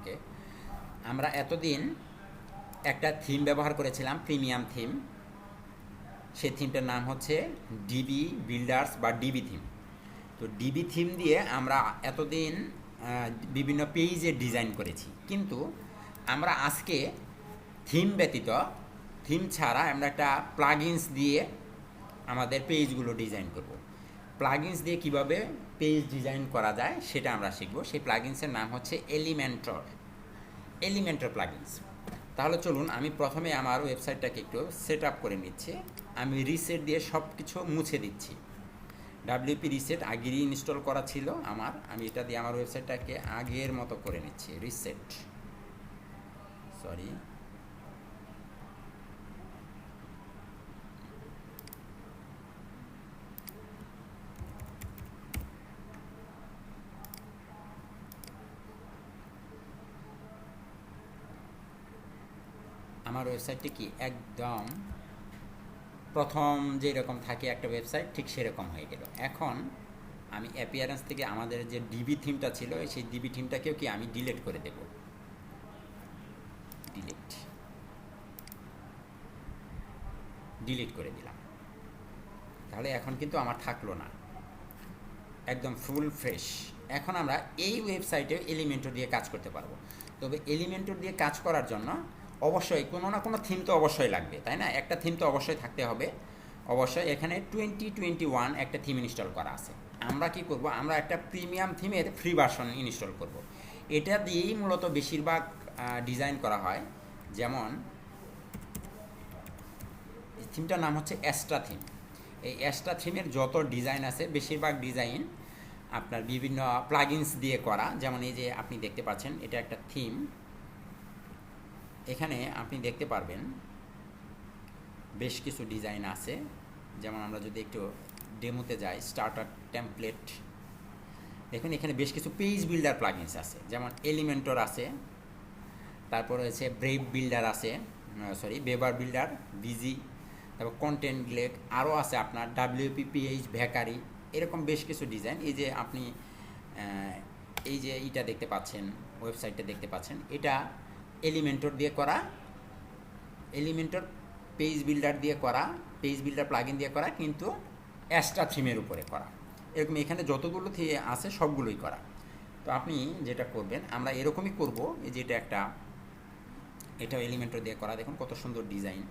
ওকে, আমরা এতদিন একটা থিম ব্যবহার করেছিলাম, প্রিমিয়াম থিম। সেই থিমটার নাম হচ্ছে ডিবি বিল্ডার্স বা ডিবি থিম। তো ডিবি থিম দিয়ে আমরা এতদিন বিভিন্ন পেজে ডিজাইন করেছি, কিন্তু আমরা আজকে থিম ব্যতীত, থিম ছাড়া আমরা একটা প্লাগইনস দিয়ে আমাদের পেজগুলো ডিজাইন করব। প্লাগইনস দিয়ে কিভাবে পেজ ডিজাইন করা যায় সেটা আমরা শিখব। সেই প্লাগইনসের নাম হচ্ছে এলিমেন্টর প্লাগইনস। তাহলে চলুন, আমি প্রথমে আমার ওয়েবসাইটটাকে একটু সেট আপ করে নিচ্ছি। আমি রিসেট দিয়ে সব কিছু মুছে দিচ্ছি। ডাব্লিউপি রিসেট আগেরই ইনস্টল করা ছিল আমার, আমি এটা দিয়ে আমার ওয়েবসাইটটাকে আগের মতো করে নিচ্ছি। রিসেট, সরি, আমার ওয়েবসাইটটি কি একদম প্রথম যেরকম থাকে একটা ওয়েবসাইট ঠিক সেরকম হয়ে গেল। এখন আমি অ্যাপিয়ারেন্স থেকে আমাদের যে ডিবি থিমটা ছিল সেই ডিবি থিমটাকেও কি আমি ডিলিট করে দেব। ডিলিট করে দিলাম। তাহলে এখন কিন্তু আমার থাকলো না, একদম ফুল ফ্রেশ। এখন আমরা এই ওয়েবসাইটে এলিমেন্টর দিয়ে কাজ করতে পারবো। তবে এলিমেন্টর দিয়ে কাজ করার জন্য অবশ্যই কোনো না কোনো থিম তো অবশ্যই লাগবে, তাই না? একটা থিম তো অবশ্যই থাকতে হবে। অবশ্যই এখানে 2021 একটা থিম ইনস্টল করা আছে। আমরা কি করব, আমরা একটা প্রিমিয়াম থিমের ফ্রি ভার্সন ইনস্টল করব। এটা দিয়েই মূলত বেশিরভাগ ডিজাইন করা হয়। যেমন থিমটার নাম হচ্ছে অ্যাস্ট্রা থিম। এই অ্যাস্ট্রা থিমের যত ডিজাইন আছে বেশিরভাগ ডিজাইন আপনার বিভিন্ন প্লাগইনস দিয়ে করা। যেমন এই যে আপনি দেখতে পাচ্ছেন, এটা একটা থিম। এখানে আপনি দেখতে পারবেন বেশ কিছু ডিজাইন আছে। যেমন আমরা যদি একটু ডেমোতে যাই, স্টার্টার টেমপ্লেট, দেখুন এখানে বেশ কিছু পেজ বিল্ডার প্লাগইনস আছে। যেমন এলিমেন্টর আছে, তারপর হচ্ছে ব্রেভ বিল্ডার আছে, সরি বেবার বিল্ডার, বিজি, তারপর কন্টেন্ট গ্লেক, আরও আছে আপনার ডাব্লিউপিপিএইচ, ভ্যাকারি, এরকম বেশ কিছু ডিজাইন। এই যে আপনি এই যে এইটা দেখতে পাচ্ছেন, ওয়েবসাইটটা দেখতে পাচ্ছেন, এটা এলিমেন্টর দিয়ে করা, এলিমেন্টর পেজ বিল্ডার দিয়ে করা, পেজ বিল্ডার প্লাগইন দিয়ে করা, কিন্তু অ্যাস্ট্রা থিমের উপরে করা। এরকম এখানে যতগুলো আছে সবগুলোই করা। তো আপনি যেটা করবেন, আমরা এরকমই করব। এই যেটা একটা, এটাও এলিমেন্টর দিয়ে করা, দেখুন কত সুন্দর ডিজাইন।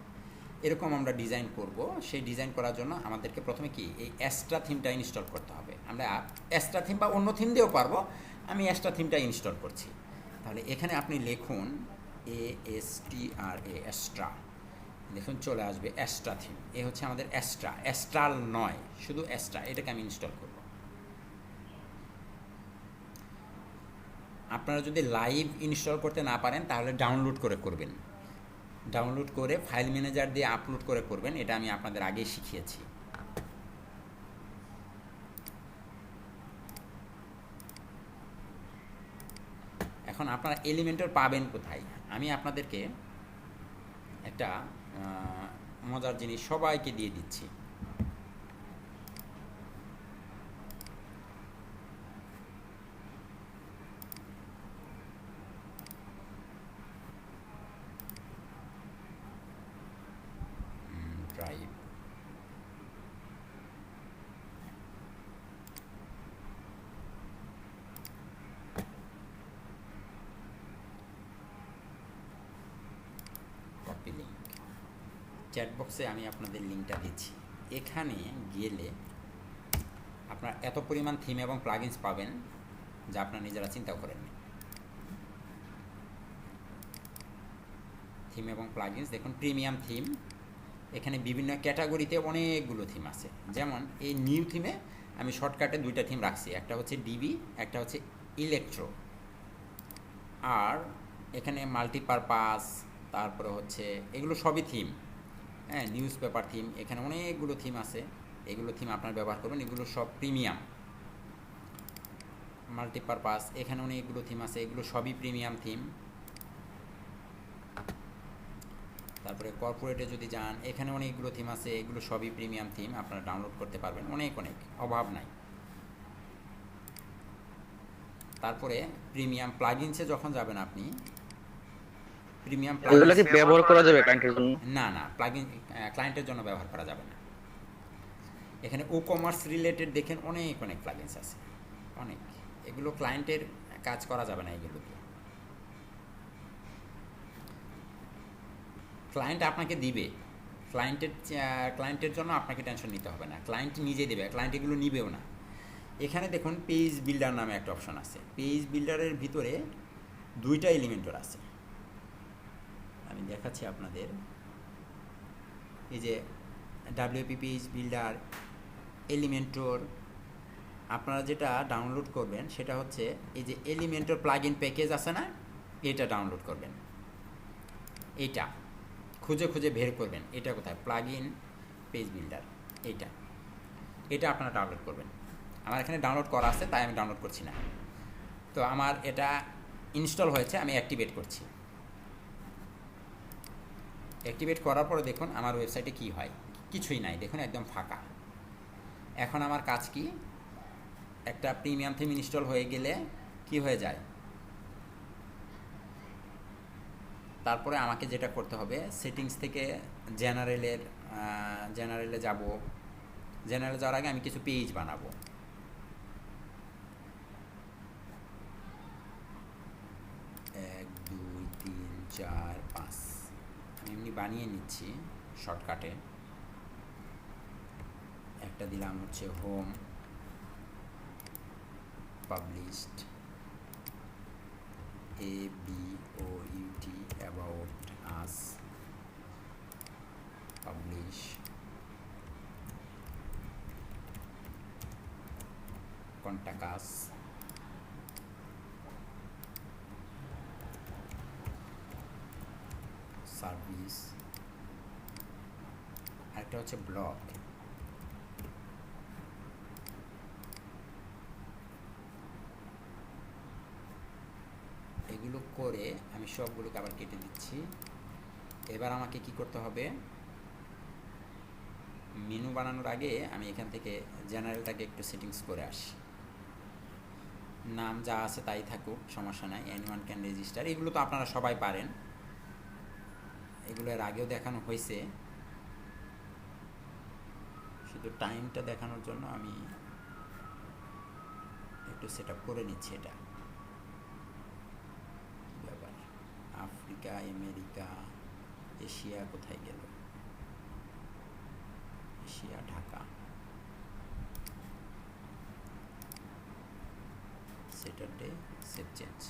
এরকম আমরা ডিজাইন করব। সেই ডিজাইন করার জন্য আমাদেরকে প্রথমে কি এই অ্যাস্ট্রা থিমটা ইনস্টল করতে হবে। আমরা অ্যাস্ট্রা থিম বা অন্য থিম দিয়েও পারবো, আমি অ্যাস্ট্রা থিমটা ইনস্টল করছি। তাহলে এখানে আপনি লিখুন অ্যাস্ট্রা, দেখুন চলে আসবে অ্যাস্ট্রা থিম। এ হচ্ছে আমাদের অ্যাস্ট্রাল নয়, শুধু অ্যাস্ট্রা, এটাকে আমি ইনস্টল করব। আপনারা যদি লাইভ ইনস্টল করতে না পারেন তাহলে ডাউনলোড করে করবেন। ডাউনলোড করে ফাইল ম্যানেজার দিয়ে আপলোড করে করবেন, এটা আমি আপনাদের আগেই শিখিয়েছি। এখন আপনারা এলিমেন্টর পাবেন কোথায়? আমি আপনাদেরকে একটা মজার জিনিস সবাইকে দিয়ে দিচ্ছি। ড্রাইভ, কপি লিঙ্ক, চ্যাট বক্সে আমি আপনাদের লিঙ্কটা দিচ্ছি। এখানে গেলে আপনার এত পরিমাণ থিম এবং প্লাগইনস পাবেন যা আপনারা নিজেরা চিন্তাও করেননি। থিম এবং প্লাগইনস দেখুন, প্রিমিয়াম থিম, এখানে বিভিন্ন ক্যাটাগরিতে অনেকগুলো থিম আছে। যেমন এই নিউ থিমে আমি শর্টকাটে দুইটা থিম রাখছি, একটা হচ্ছে ডিবি, একটা হচ্ছে ইলেকট্রো। আর এখানে মাল্টিপারপাস, তারপরে হচ্ছে এগুলো সবই থিম, হ্যাঁ, নিউজ পেপার থিম, এখানে অনেকগুলো থিম আছে। এগুলো থিম আপনার ব্যবহার করবেন, এগুলো সব প্রিমিয়াম। মাল্টিপারপাস, এখানে অনেকগুলো থিম আছে, এগুলো সবই প্রিমিয়াম থিম। তারপরে কর্পোরেটে যদি যান, এখানে অনেকগুলো থিম আছে, এগুলো সবই প্রিমিয়াম থিম, আপনারা ডাউনলোড করতে পারবেন, অনেক অনেক, অভাব নাই। তারপরে প্রিমিয়াম প্লাগইনসে যখন যাবেন আপনি, প্রিমিয়াম এগুলো প্লাগইনস, কি ব্যবহার করা যাবে ক্লায়েন্টের জন্য? না না প্লাগইন ক্লায়েন্টের জন্য ব্যবহার করা যাবে না। এখানে ও কমার্স রিলেটেড দেখেন অনেক অনেক প্লাগইনস আছে, অনেক। এগুলো ক্লায়েন্টের কাজ করা যাবে না এগুলো দিয়ে। ক্লায়েন্ট আপনাকে দিবে, ক্লায়েন্টের জন্য আপনাকে টেনশন নিতে হবে না, ক্লায়েন্ট নিজে দেবে, ক্লায়েন্ট এগুলো নিবেও না। এখানে দেখুন পেজ বিল্ডার নামে একটা অপশন আছে। পেজ বিল্ডারের ভিতরে দুইটা এলিমেন্টর আছে, আমি দেখাচ্ছি আপনাদের। এই যে ডাব্লিউপি পেজ বিল্ডার, এলিমেন্টর। আপনারা যেটা ডাউনলোড করবেন সেটা হচ্ছে এই যে এলিমেন্টর প্লাগইন প্যাকেজ আছে না, এটা ডাউনলোড করবেন। এটা খুঁজে খুঁজে বের করবেন এটা কোথায়, প্লাগইন পেজ বিল্ডার, এইটা, এটা আপনারা ডাউনলোড করবেন। আমার এখানে ডাউনলোড করা আছে তাই আমি ডাউনলোড করছি না। তো আমার এটা ইনস্টল হয়েছে, আমি অ্যাক্টিভেট করছি। অ্যাক্টিভেট করার পরে দেখুন আমার ওয়েবসাইটে কি হয়, কিছুই নাই, দেখুন একদম ফাঁকা। এখন আমার কাজ কি, একটা প্রিমিয়াম থিম ইনস্টল হয়ে গেলে কি হয়ে যায়, তারপরে আমাকে যেটা করতে হবে সেটিংস থেকে জেনারেলে যাব। জেনারেলে যাওয়ার আগে আমি কিছু পেজ বানাবো। এক দুই তিন চার পাঁচ আমি এমনি বানিয়ে নিচ্ছি শর্টকাটে। একটা দিলাম হচ্ছে home, published, ABOUT, about us, publish, contact us, service, আরেকটা হচ্ছে ব্লগ। এগুলো করে আমি সবগুলোকে আবার কেটে দিচ্ছি। এবার আমাকে কি করতে হবে, মেনু বানানোর আগে আমি এখান থেকে জেনারেলটাকে একটু সেটিংস করে আসি। নাম যা আছে তাই থাকুক, সমস্যা নাই, এনিওয়ান ক্যান রেজিস্টার, এগুলো তো আপনারা সবাই পারেন, এগুলো এর আগেও দেখানো হয়েছে। শুধু টাইমটা দেখানোর জন্য আমি একটু সেট আপ করে নিচ্ছি। এটা ব্যাপার, আফ্রিকা, আমেরিকা, এশিয়া কোথায় গেল, Asia, Dhaka, Saturday, save change,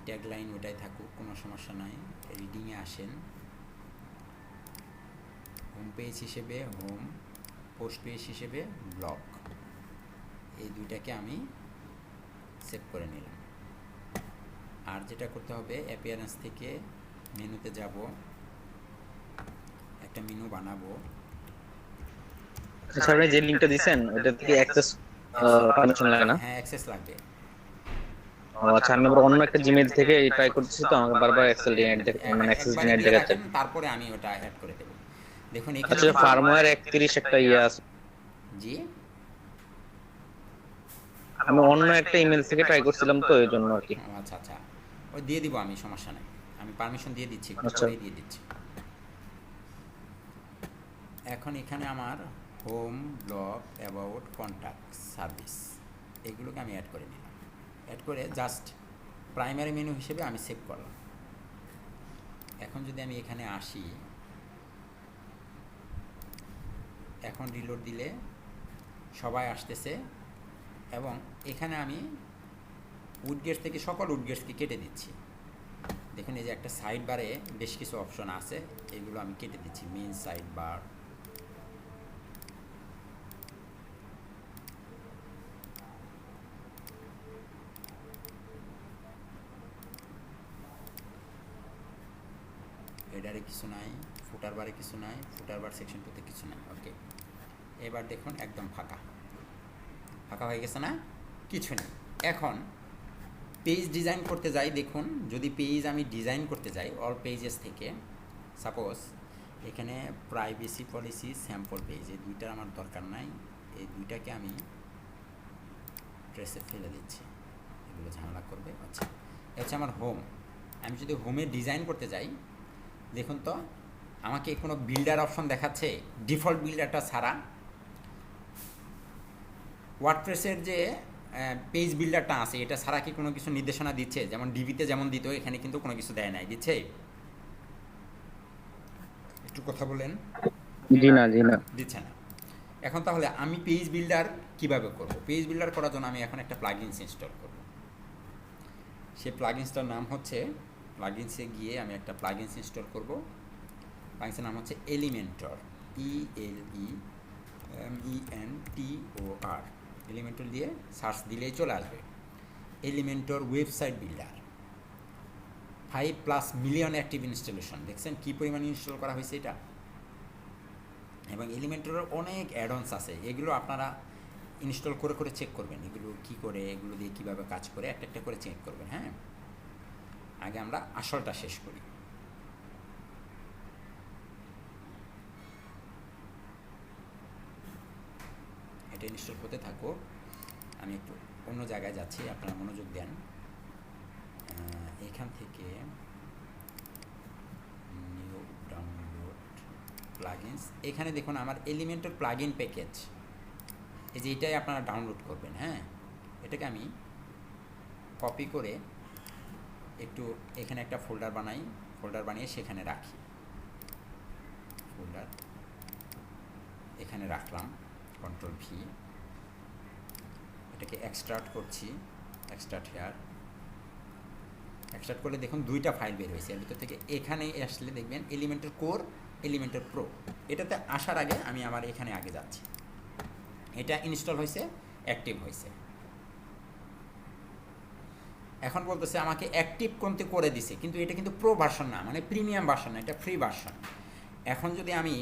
tagline ওটাই থাকুক, কোনো সমস্যা নাই। রিডিংয়ে আসেন, হোম পেজ হিসেবে হোম, পোস্ট পেজ হিসেবে ব্লগ, এই দুইটাকে আমি সেভ করে নিলাম। আর যেটা করতে হবে, অ্যাপিয়ারেন্স থেকে মেনুতে যাব, একটা মেনু বানাবো। আচ্ছা, আপনি যে লিংকটা দিবেন ওটা থেকে অ্যাক্সেস পারমিশন লাগে না? হ্যাঁ, অ্যাক্সেস লাগবে। আচ্ছা, আমি আবার অন্য একটা জিমেইল থেকে ট্রাই করতেছি, তো আমাকে বারবার অ্যাক্সেস ডিনাইড মানে অ্যাক্সেস একবারে ডিনাইড দিয়ে দেখাচ্ছে। রাখেন, তারপরে আমি ওটা অ্যাড করে দেবো। দেখুন এখানে আচ্ছা, কিন্তু, ফার্মওয়্যার 31 একটা ইয়ে আছে। জি, আমি অন্য একটা ইমেল থেকে ট্রাই করছিলাম তো এই জন্য আর কি। আচ্ছা আচ্ছা, ওই দিয়ে দিব আমি, সমস্যা নেই, আমি পারমিশন দিয়ে দিচ্ছি, একটু আচ্ছা, পরেই দিয়ে দিচ্ছি। এখন এখানে আমার home, blog, about, contact, service, এগুলোকে আমি অ্যাড করে নিলাম। অ্যাড করে জাস্ট প্রাইমারি মেনু হিসেবে আমি সেভ করলাম। এখন যদি আমি এখানে আসি, এখন রিলোড দিলে সবাই আসতেছে, এবং এখানে আমি উডগেটস থেকে সকল উডগেটসকে কেটে দিচ্ছি। দেখুন এই যে একটা সাইড বারে বেশ কিছু অপশন আছে, এগুলো আমি কেটে দিচ্ছি। মেন সাইড বার, হেডারে কিছু নাই, ফুটার বারে কিছু নাই, ফুটার বার সেকশন 2 তে কিছু নাই। ওকে, এবার দেখুন একদম ফাঁকা ফাঁকা হয়ে গেছে না, কিছু নেই। এখন পেজ ডিজাইন করতে যাই, দেখুন যদি পেজ আমি ডিজাইন করতে যাই অল পেজেস থেকে, সাপোজ এখানে প্রাইভেসি পলিসি, স্যাম্পল পেজ, এই দুইটার আমার দরকার নাই, এই দুইটাকে আমি ওয়ার্ডপ্রেসে ফেলে দিচ্ছি, এগুলো ঝামেলা করবে। আচ্ছা, এটা হচ্ছে আমার হোম। আমি যদি হোমে ডিজাইন করতে যাই, দেখুন তো আমাকে কোনো বিল্ডার অপশন দেখাচ্ছে ডিফল্ট বিল্ডারটা ছাড়া। ওয়ার্ডপ্রেসের যে পেজ বিল্ডারটা আছে এটা ছাড়া কি কোনো কিছু নির্দেশনা দিচ্ছে? যেমন ডিবিতে যেমন দিত, এখানে কিন্তু কোনো কিছু দেয় নাই, দিচ্ছে? একটু কথা বলেন। জি না, জি না। দিচ্ছে না। এখন তাহলে আমি পেজ বিল্ডার কিভাবে করব? পেজ বিল্ডার করার জন্য আমি এখন একটা প্লাগইনস ইনস্টল করব। সেই প্লাগইনসটার নাম হচ্ছে, প্লাগইনসে গিয়ে আমি একটা প্লাগইনস ইনস্টল করব। প্লাগইনসের নাম হচ্ছে এলিমেন্টর, ELEMENTOR। এলিমেন্টর দিয়ে সার্চ দিলেই চলে আসবে। Elementor website builder 5+ million active installation. দেখছেন কী পরিমাণ ইনস্টল করা হয়েছে এটা। এবং এলিমেন্টরের অনেক অ্যাডঅনস আছে, এগুলো আপনারা ইনস্টল করে করে চেক করবেন, এগুলো কি করে, এগুলো দিয়ে কীভাবে কাজ করে একটা একটা করে চেক করবেন। হ্যাঁ, আগে আমরা আসলটা শেষ করি। এটা ইনস্টল করতে থাকো, আমি একটু অন্য জায়গায় যাচ্ছি, আপনারা মনোযোগ দেন। এখান থেকে নিউ ডাউনলোড প্লাগইনস, এখানে দেখুন আমার এলিমেন্টর প্লাগইন প্যাকেজ, এই যে এটাই আপনারা ডাউনলোড করবেন। হ্যাঁ, এটাকে আমি কপি করে একটু এখানে একটা ফোল্ডার বানাই, ফোল্ডার বানিয়ে সেখানে রাখি। ফোল্ডার এখানে রাখলাম, Ctrl+V, এটাকে এক্সট্রাক্ট করছি, এক্সট্রাক্ট হেয়ার। এক্সট্রাক্ট করলে দেখুন দুইটা ফাইল বের হয়েছে এর ভিতর থেকে। এখানে আসলে দেখবেন এলিমেন্টর কোর, এলিমেন্টর প্রো। এটাতে আসার আগে আমি আমার এখানে আগে যাচ্ছি, এটা ইনস্টল হয়েছে, অ্যাক্টিভ হয়েছে। এখন বলতেছে আমাকে অ্যাক্টিভ কোনতে করে দিছে, কিন্তু এটা কিন্তু প্রো ভার্সন না, মানে প্রিমিয়াম ভার্সন না, এটা ফ্রি ভার্সন। এখন যদি আমি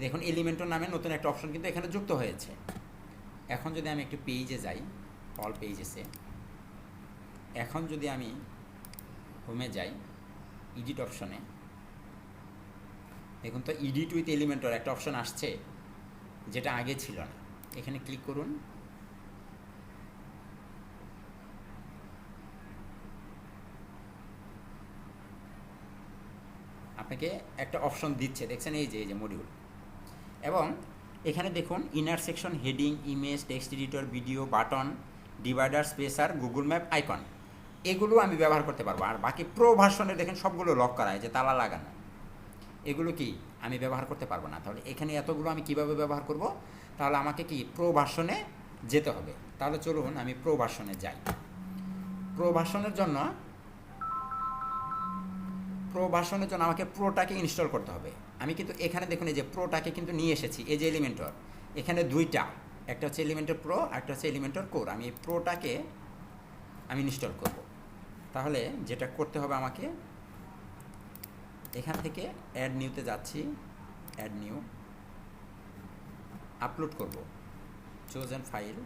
দেখুন এলিমেন্টর নামে নতুন একটা অপশন কিন্তু এখানে যুক্ত হয়েছে। এখন যদি আমি একটু পেজে যাই, অল পেজেসে, এখন যদি আমি হোমে যাই, এডিট অপশনে, দেখুন তো এডিট উইথ এলিমেন্টর একটা অপশন আসছে যেটা আগে ছিল না। এখানে ক্লিক করুন, আপনাকে একটা অপশন দিচ্ছে, দেখছেন এই যে মডিউল। এবং এখানে দেখুন inner section, heading, image, text editor, video, button, divider, spacer, Google map, icon, এগুলো আমি ব্যবহার করতে পারবো। আর বাকি প্রো ভার্সনে দেখেন সবগুলো লক করা হয়, যে তালা লাগানো, এগুলো কি আমি ব্যবহার করতে পারবো না। তাহলে এখানে এতগুলো আমি কিভাবে ব্যবহার করব? তাহলে আমাকে কি প্রো ভার্সনে যেতে হবে। তাহলে চলুন আমি প্রো ভার্সনে যাই। প্রো ভার্সনের জন্য আমাকে প্রোটাকে ইনস্টল করতে হবে। আমি কিন্তু এখানে দেখুন এই যে প্রোটাকে কিন্তু নিয়ে এসেছি, এই যে এলিমেন্টর, এখানে দুইটা, একটা হচ্ছে এলিমেন্টর প্রো, একটা হচ্ছে এলিমেন্টর কোর। আমি এই প্রোটাকে আমি ইনস্টল করব। তাহলে যেটা করতে হবে আমাকে, এখান থেকে অ্যাড নিউতে যাচ্ছি, অ্যাড নিউ, আপলোড করব, চোজেন ফাইল,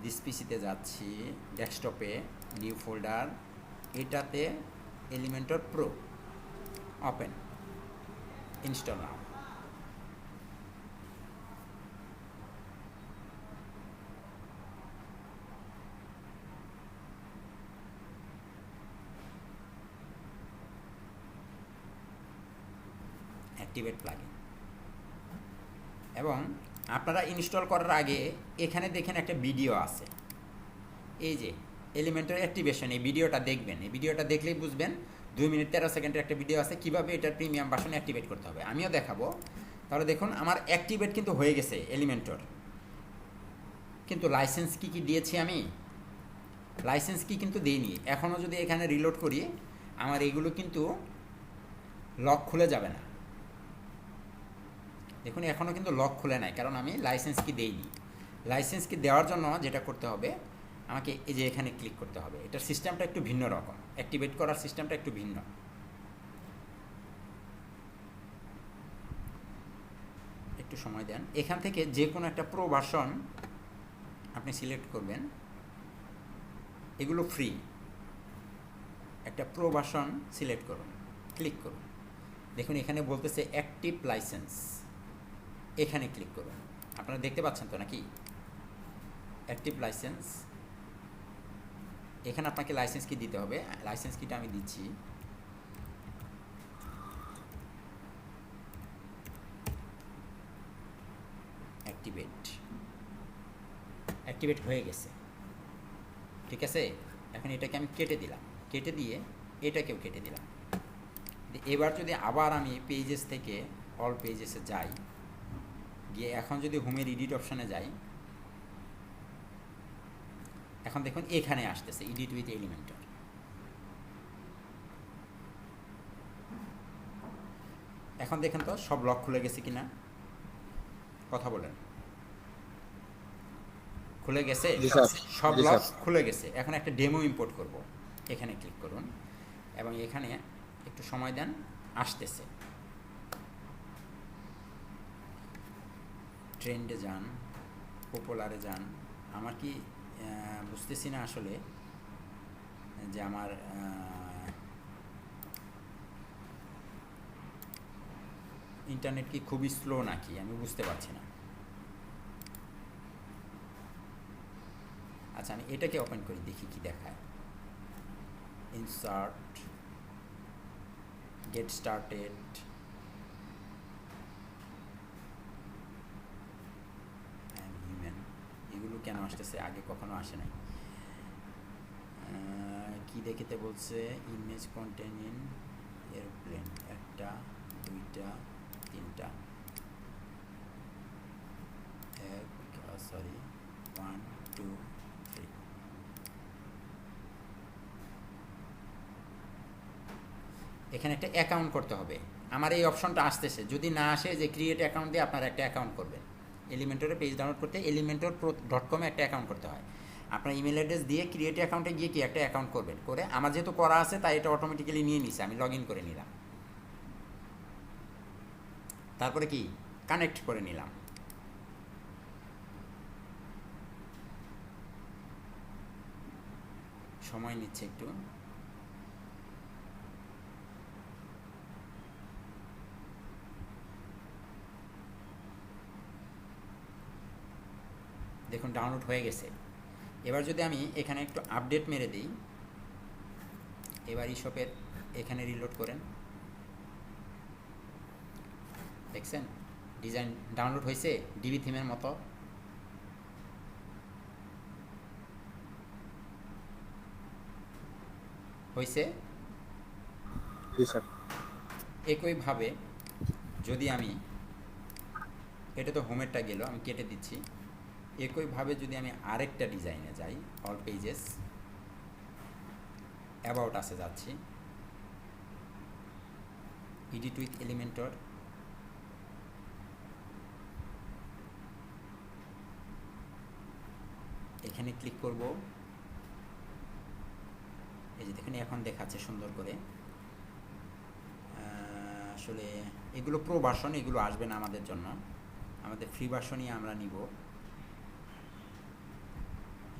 দিস পিসিতে যাচ্ছি, ডেস্কটপে, নিউ ফোল্ডার, এটাতে এলিমেন্টর প্রো, ওপেন, ইনস্টল নাও। Activate plugin. এবং আপনারা ইনস্টল করার আগে এখানে দেখেন একটা ভিডিও আছে, এই যে এলিমেন্টর অ্যাক্টিভেশন, এই ভিডিওটা দেখবেন। এই ভিডিওটা দেখলেই বুঝবেন, 2 মিনিট 13 সেকেন্ডের একটা ভিডিও আছে কীভাবে এটার প্রিমিয়াম ভার্সন অ্যাক্টিভেট করতে হবে, আমিও দেখাবো। তাহলে দেখুন আমার অ্যাক্টিভেট কিন্তু হয়ে গেছে এলিমেন্টর, কিন্তু লাইসেন্স কি দিয়েছি আমি? লাইসেন্স কি কিন্তু দিইনি। এখনও যদি এখানে রিলোড করি, আমার এগুলো কিন্তু লক খুলে যাবে না। দেখুন এখনও কিন্তু লক খুলে নাই, কারণ আমি লাইসেন্স কি দেইনি। লাইসেন্স কি দেওয়ার জন্য যেটা করতে হবে, আমাকে এই যে এখানে ক্লিক করতে হবে। এটার সিস্টেমটা একটু ভিন্ন রকম, অ্যাক্টিভেট করার সিস্টেমটা একটু ভিন্ন। একটু সময় দেন। এখান থেকে যে কোনো একটা প্রো ভার্সন আপনি সিলেক্ট করবেন, এগুলো ফ্রি। একটা প্রো ভার্সন সিলেক্ট করুন, ক্লিক করুন। দেখুন এখানে বলতেছে অ্যাক্টিভ লাইসেন্স, এখানে ক্লিক করুন। আপনারা দেখতে পাচ্ছেন তো নাকি? অ্যাক্টিভ লাইসেন্স, এখানে আপনাকে লাইসেন্স কি দিতে হবে, লাইসেন্স কিটা আমি দিচ্ছি। অ্যাক্টিভেট হয়ে গেছে, ঠিক আছে। এখন এটাকে আমি কেটে দিলাম, কেটে দিয়ে এটাকেও কেটে দিলাম। এবার যদি আবার আমি পেজেস থেকে অল পেজেসে যাই, গিয়ে এখন যদি হোমের এডিট অপশানে যাই, এখন দেখুন এখানে আসতেছে এডিট উইথ এলিমেন্টর। এখন দেখেন তো সব লক খুলে গেছে কিনা, কথা বলেন। খুলে গেছে, সব লক খুলে গেছে। এখন একটা ডেমো ইম্পোর্ট করব, এখানে ক্লিক করুন এবং এখানে একটু সময় দেন, আসতেছে। ট্রেন্ডে যান, পপুলারে যান। আমার কি বুঝতেছি না আসলে যে আমার ইন্টারনেট কি খুবই স্লো নাকি, আমি বুঝতে পারছি না। আচ্ছা, আমি এটাকে ওপেন করি, দেখি কি দেখায়। ইনসার্ট, গেট স্টার্টেড, হিউম্যান, এগুলো কেন আসতেছে, আগে কখনো আসে নাই। কি দেখিতে বলছে, ইমেজ কন্টেন ইন এয়ারপ্লেন, একটা, দুইটা, তিনটা, সরি 1 2 3। এখানে একটা অ্যাকাউন্ট করতে হবে। আমার এই অপশনটা আসতেছে, যদি না আসে যে ক্রিয়েট অ্যাকাউন্ট দিয়ে আপনারা একটা অ্যাকাউন্ট করবেন। এলিমেন্টরে পেজ ডাউনলোড করতে elementor.com একটা অ্যাকাউন্ট করতে হয়। আপনার ইমেল অ্যাড্রেস দিয়ে ক্রিয়েট অ্যাকাউন্টে গিয়ে কি একটা অ্যাকাউন্ট করবেন, করে আমার যেহেতু করা আছে তাই এটা অটোমেটিক্যালি নিয়ে নিছে, আমি লগ ইন করে নিলাম। তারপরে কি কানেক্ট করে নিলাম। সময় নিচ্ছে একটু। দেখুন ডাউনলোড হয়ে গেছে। এবার যদি আমি এখানে একটু আপডেট মেরে দিই, এবার ইশপের এখানে রিলোড করেন, দেখছেন ডিজাইন ডাউনলোড হয়েছে ডিবি থিমের মতো। হয়েছে। একইভাবে যদি আমি, এটা তো হোমেরটা গেল, আমি কেটে দিচ্ছি। একইভাবে যদি আমি আরেকটা ডিজাইনে যাই, অল পেজেস, অ্যাবাউট আসে যাচ্ছি, এডিট উইথ এলিমেন্টর, এখানে ক্লিক করব। এই যে দেখেন এখন দেখাচ্ছে সুন্দর করে। আসলে এগুলো প্রো ভার্সন, এগুলো আসবে না আমাদের জন্য, আমাদের ফ্রি ভার্সনই আমরা নিব।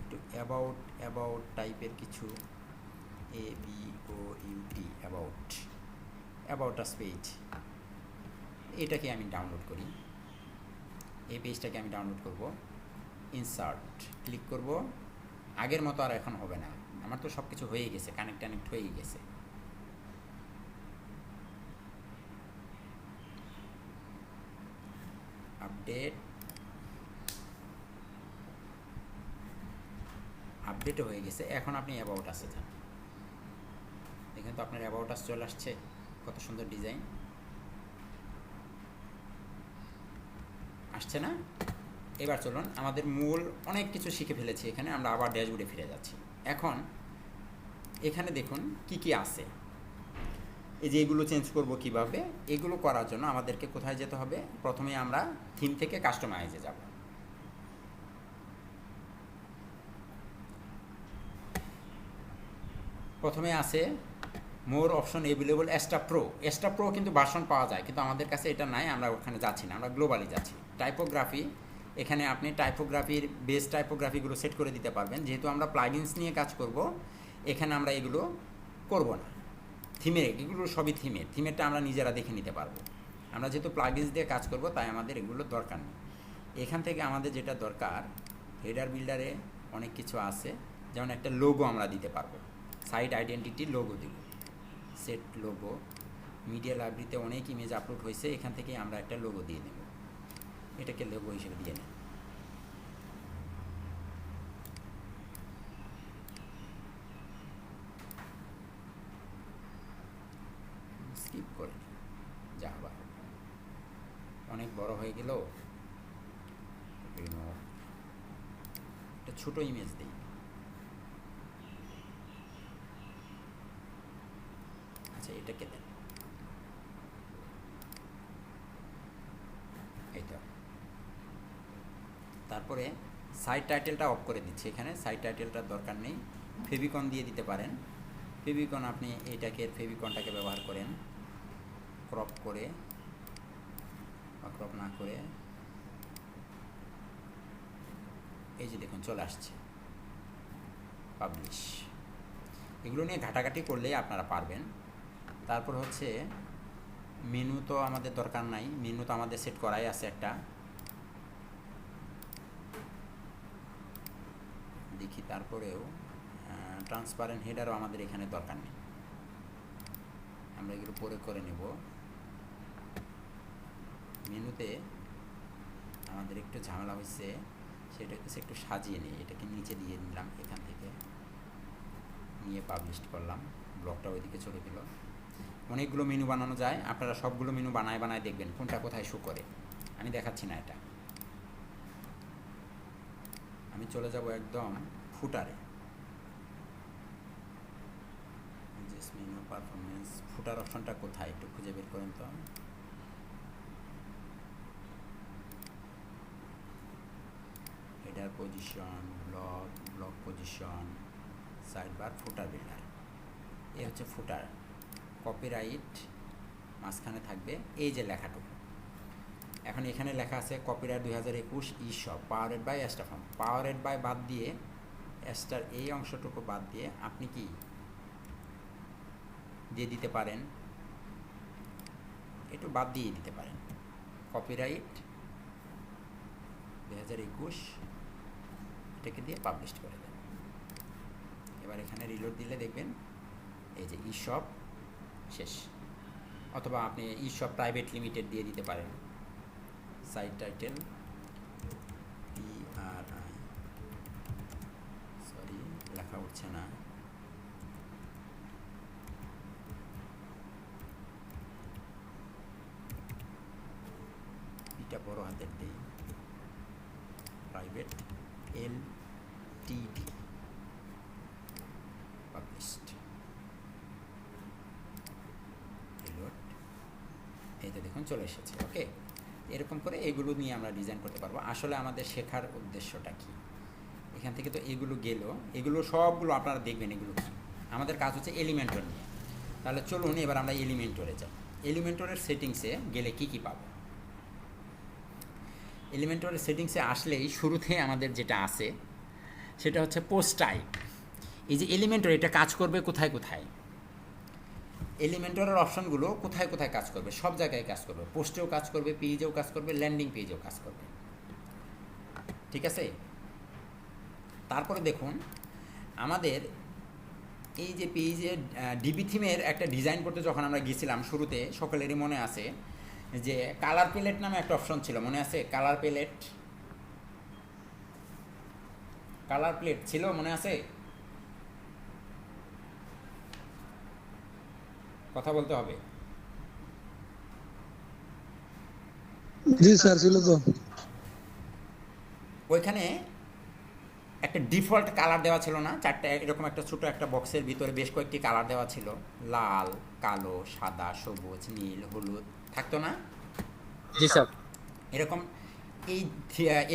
একটু অ্যাবাউট টাইপের কিছু, ABOUT, অ্যাবাউট আস পেজ, এটাকে আমি ডাউনলোড করি। এই পেজটাকে আমি ডাউনলোড করব। ইনসার্ট ক্লিক করব। আগের মতো আর এখন হবে না, আমার তো সব কিছু হয়ে গেছে, কানেক্ট হয়ে গেছে। আপডেটও হয়ে গেছে। এখন আপনি অ্যাবাউট আসে যান, দেখেন তো আপনার অ্যাবাউট আস চলে আসছে, কত সুন্দর ডিজাইন আসছে না। এবার চলুন, আমাদের মূল অনেক কিছু শিখে ফেলেছি, এখানে আমরা আবার ড্যাশবোর্ডে ফিরে যাচ্ছি। এখন এখানে দেখুন কি কি আছে, এই যে এগুলো চেঞ্জ করব কিভাবে, এগুলো করার জন্য আমাদেরকে কোথায় যেতে হবে, প্রথমে আমরা থিম থেকে কাস্টমাইজে যাব। প্রথমে আছে মোর অপশন অ্যাভেলেবল এক্সট্রা প্রো কিন্তু ভার্সন পাওয়া যায়, কিন্তু আমাদের কাছে এটা নাই, আমরা ওখানে যাচ্ছি না, আমরা গ্লোবালি যাচ্ছি। টাইপোগ্রাফি, এখানে আপনি টাইপোগ্রাফির বেস টাইপোগ্রাফিগুলো সেট করে দিতে পারবেন। যেহেতু আমরা প্লাগইনস নিয়ে কাজ করব, এখানে আমরা এগুলো করব না। এগুলো সবই থিমেরটা আমরা নিজেরা দেখে নিতে পারবো। আমরা যেহেতু প্লাগইনস দিয়ে কাজ করব, তাই আমাদের এগুলো দরকার নেই। এখান থেকে আমাদের যেটা দরকার, হেডার বিল্ডারে অনেক কিছু আছে, যেমন একটা লোগো আমরা দিতে পারবো, সাইট আইডেন্টিটি লোগো দিব, সেট লোগো। মিডিয়া লাইব্রেরিতে অনেক ইমেজ আপলোড হয়েছে, এখান থেকে আমরা একটা লোগো দিয়ে নেব, এটাকে লোগো হিসেবে দিয়ে নেব। স্কিপ করে যা আবার অনেক বড় হয়ে গেল, একটা ছোট ইমেজ দিই। আচ্ছা, এটাকে দেন, এইটা। তারপরে সাইট টাইটেলটা অফ করে দিচ্ছি, এখানে সাইট টাইটেলটার দরকার নেই, ফেভিকন দিয়ে দিতে পারেন। ফেভিকন আপনি এইটাকে ফেভিকনটাকে ব্যবহার করেন, ক্রপ করে বা ক্রপ না করে, এই যে দেখুন চলে আসছে, পাবলিশ। এগুলো নিয়ে ঘাটাঘাটি করলেই আপনারা পারবেন। তারপর হচ্ছে মেনু তো আমাদের দরকার নাই, মেনু তো আমাদের সেট করাই আছে একটা, দেখি। তারপরেও ট্রান্সপারেন্ট হেডারও আমাদের এখানে দরকার নেই, আমরা এগুলো পরে করে নেব। মেনুতে আমাদের একটু ঝামেলা হয়েছে, সেটা হচ্ছে একটু সাজিয়ে নিই, এটাকে নিচে দিয়ে নিলাম, এখান থেকে নিয়ে পাবলিশ করলাম, ব্লকটা ওইদিকে চলে গেল। অনেকগুলো মেনু বানানো যায়, আপনারা সবগুলো মেনু বানায় বানায় দেখবেন কোনটা কোথায় শো করে। আমি দেখাচ্ছি না এটা, আমি চলে যাব একদম ফুটারে, মেনু পারফরমেন্স, ফুটার অপশনটা কোথায় একটু খুঁজে বের করেন তো। Header position, block position, side bar, ফুটার বিল্ডার। এই হচ্ছে ফুটার। কপিরাইট মাঝখানে থাকবে এই যে লেখাটুকু। এখন এখানে লেখা আছে কপিরাইট 2021 ই-শপ পাওয়ারেড বাই অ্যাস্টাফার্ম। পাওয়ারেড বাই বাদ দিয়ে, অ্যাস্টার এই অংশটুকু বাদ দিয়ে আপনি কি দিয়ে দিতে পারেন, একটু বাদ দিয়ে দিতে পারেন, কপিরাইট 2021 এটাকে দিয়ে পাবলিশ করে দেন। এবার এখানে রিলোড দিলে দেখবেন এই যে ই-শপ শেষ। অথবা আপনি ই-শপ প্রাইভেট লিমিটেড দিয়ে দিতে পারেন। সাইট টাইটেল PRI, সরি লেখা উঠছে না, এটা বড় হাতের দিই, প্রাইভেট LTD পাবলিশড। রিলোড, এই তো দেখুন চলে এসেছে। ওকে, এরকম করে এগুলো নিয়ে আমরা ডিজাইন করতে পারবো। আসলে আমাদের শেখার উদ্দেশ্যটা কি, এখান থেকে তো এগুলো গেল, এগুলো সবগুলো আপনারা দেখবেন এগুলো কি। আমাদের কাজ হচ্ছে এলিমেন্টর নিয়ে। তাহলে চলুন এবার আমরা এলিমেন্টরে যাই। এলিমেন্টরের সেটিংসে গেলে কি কি পাবো? এলিমেন্টরের সেটিংসে আসলেই শুরুতে আমাদের যেটা আছে সেটা হচ্ছে পোস্ট টাইপ। এই যে এলিমেন্টর, এটা কাজ করবে কোথায় কোথায়, এলিমেন্টরের অপশনগুলো কোথায় কোথায় কাজ করবে, সব জায়গায় কাজ করবে। পোস্টেও কাজ করবে, পেজেও কাজ করবে, ল্যান্ডিং পেজেও কাজ করবে, ঠিক আছে। তারপরে দেখুন আমাদের এই যে পেজে ডিবি থিমের একটা ডিজাইন করতে যখন আমরা গিয়েছিলাম শুরুতে, সকলেরই মনে আছে যে কালার প্যালেট নামে একটা অপশন ছিল, মনে আছে? কালার প্যালেট ছিল, মনে আছে? কথা বলতে হবে। জি স্যার, ছিল তো। ওইখানে একটা ডিফল্ট কালার দেওয়া ছিল না? চারটা এরকম একটা ছোট একটা বক্সের ভিতরে বেশ কয়েকটি কালার দেওয়া ছিল, লাল, কালো, সাদা, সবুজ, নীল, হলুদ, থাকতো না? জি স্যার। এরকম এই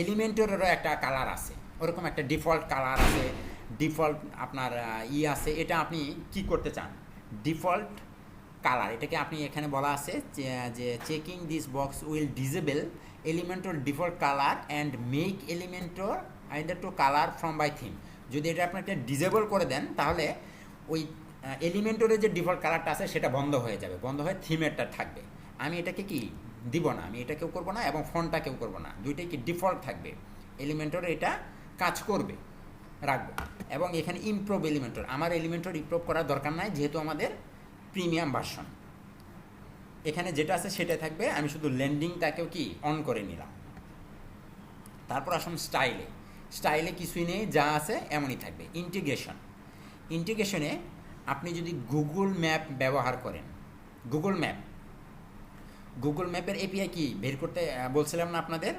এলিমেন্টেরও একটা কালার আছে, ওরকম একটা ডিফল্ট কালার আছে, ডিফল্ট আপনার আছে। এটা আপনি কি করতে চান? ডিফল্ট কালার, এটাকে আপনি এখানে বলা আছে যে checking this box will disable Elementor default colour and make Elementor either to colour from by theme. যদি এটা আপনি একটা ডিসেবল করে দেন তাহলে ওই এলিমেন্টরের যে ডিফল্ট কালারটা আছে সেটা বন্ধ হয়ে যাবে, বন্ধ হয়ে থিমেরটা থাকবে। আমি এটাকে কি দিব না, আমি এটাকেও করবো না এবং ফন্টটাকেও করবো না, দুইটাই কি ডিফল্ট থাকবে। এলিমেন্টরে এটা কাজ করবে, রাখবো। এবং এখানে ইমপ্রুভ এলিমেন্টর, আমার এলিমেন্টর ইমপ্রুভ করার দরকার নাই, যেহেতু আমাদের প্রিমিয়াম ভার্সন। এখানে যেটা আছে সেটাই থাকবে, আমি শুধু ল্যান্ডিংটাকেও কি অন করে নিলাম। তারপর আসুন স্টাইলে। স্টাইলে কিছুই নেই, যা আছে এমনই থাকবে। ইন্টিগ্রেশনে আপনি যদি গুগল ম্যাপ ব্যবহার করেন, গুগল ম্যাপের এপিআই কি বের করতে বলছিলাম না আপনাদের,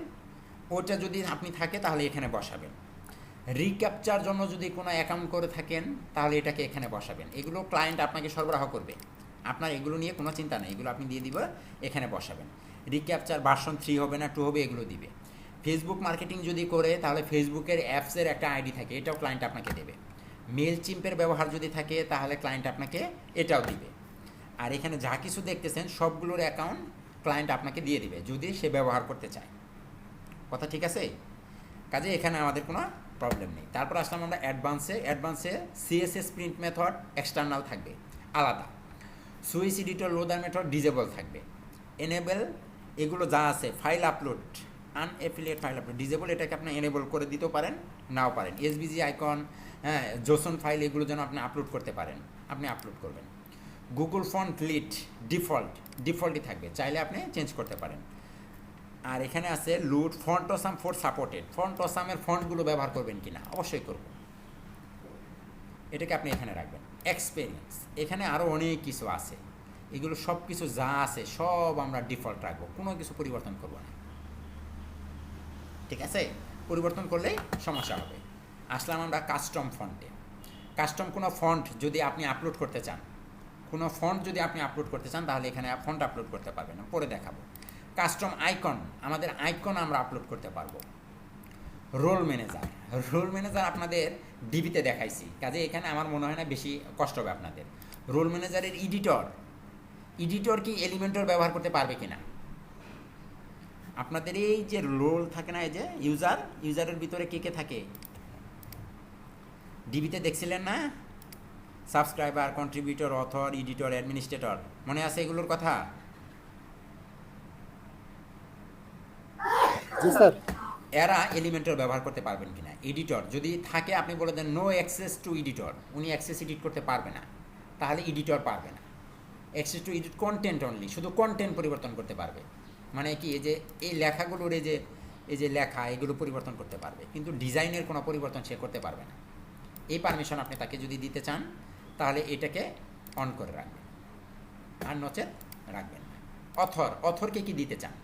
ওটা যদি আপনি থাকে তাহলে এখানে বসাবেন। রিক্যাপচার জন্য যদি কোনো অ্যাকাউন্ট করে থাকেন তাহলে এটাকে এখানে বসাবেন। এগুলো ক্লায়েন্ট আপনাকে সরবরাহ করবে, আপনার এগুলো নিয়ে কোনো চিন্তা নেই, এগুলো আপনি দিয়ে দিবে, এখানে বসাবেন। রিক্যাপচার ভার্সন 3 হবে না 2 হবে, এগুলো দিবে। ফেসবুক মার্কেটিং যদি করে তাহলে ফেসবুকের অ্যাপসের একটা আইডি থাকে, এটাও ক্লায়েন্ট আপনাকে দেবে। মেল চিম্পের ব্যবহার যদি থাকে তাহলে ক্লায়েন্ট আপনাকে এটাও দিবে। আর এখানে যা কিছু দেখতেছেন সবগুলোর অ্যাকাউন্ট ক্লায়েন্ট আপনাকে দিয়ে দিবে যদি সে ব্যবহার করতে চায়। কথা ঠিক আছে? কাজে এখানে আমাদের কোনো প্রবলেম নেই। তারপর আসলাম আমরা অ্যাডভান্সে সিএসএস প্রিন্ট মেথড এক্সটার্নাল থাকবে আলাদা, switch editor loader method disable থাকবে। এনেবল এগুলো যা আছে, file upload, unfiltered file upload disable, এটাকে আপনি এনেবল করে দিতেও পারেন, নাও পারেন। এসবিজি আইকন, হ্যাঁ, জোসন ফাইল, এগুলো যেন আপনি আপলোড করতে পারেন, আপনি আপলোড করবেন। গুগল ফন্ট লিড ডিফল্টই থাকবে, চাইলে আপনি চেঞ্জ করতে পারেন। আর এখানে আছে load Font Awesome four supported, ফন্ট অসামের ফন্টগুলো ব্যবহার করবেন কিনা, অবশ্যই করব, এটাকে আপনি এখানে রাখবেন। এক্সপেরিয়েন্স, এখানে আরও অনেক কিছু আছে, এগুলো সব কিছু যা আছে সব আমরা ডিফল্ট রাখবো, কোনো কিছু পরিবর্তন করব না, ঠিক আছে? পরিবর্তন করলেই সমস্যা হবে। আসলাম আমরা কাস্টম ফন্টে। কাস্টম কোনো ফন্ট যদি আপনি আপলোড করতে চান, তাহলে এখানে ফন্ট আপলোড করতে পারবেন না, পরে দেখাবো। কাস্টম আইকন, আমাদের আইকন আমরা আপলোড করতে পারবো। রোল ম্যানেজার আপনাদের ডিবিতে দেখাইছি, কাজে এখানে আমার মনে হয় না বেশি কষ্ট হবে আপনাদের। রোল ম্যানেজারের এডিটর কি এলিমেন্টর ব্যবহার করতে পারবে কিনা? আপনাদের এই যে রোল থাকে না, এই যে ইউজারের ভিতরে কে থাকে ডিবিতে দেখছিলেন না? Subscriber, contributor, author, editor, administrator, মনে আছে এগুলোর কথা? জি স্যার। এরা এলিমেন্টর ব্যবহার করতে পারবেন কিনা? এডিটর যদি থাকে আপনি বলে দেন নো অ্যাক্সেস টু এডিটর, উনি অ্যাক্সেস এডিট করতে পারবে না, তাহলে এডিটর পারবে না। Access to edit content only, শুধু কন্টেন্ট পরিবর্তন করতে পারবে, মানে কি এই যে এই লেখাগুলোর এই যে লেখা এগুলো পরিবর্তন করতে পারবে, কিন্তু ডিজাইনের কোনো পরিবর্তন সে করতে পারবে না। এই পারমিশন আপনি তাকে যদি দিতে চান তাহলে এটাকে অন করে রাখবেন, আর নচেত রাখবেন না। অথরকে কি দিতে চান,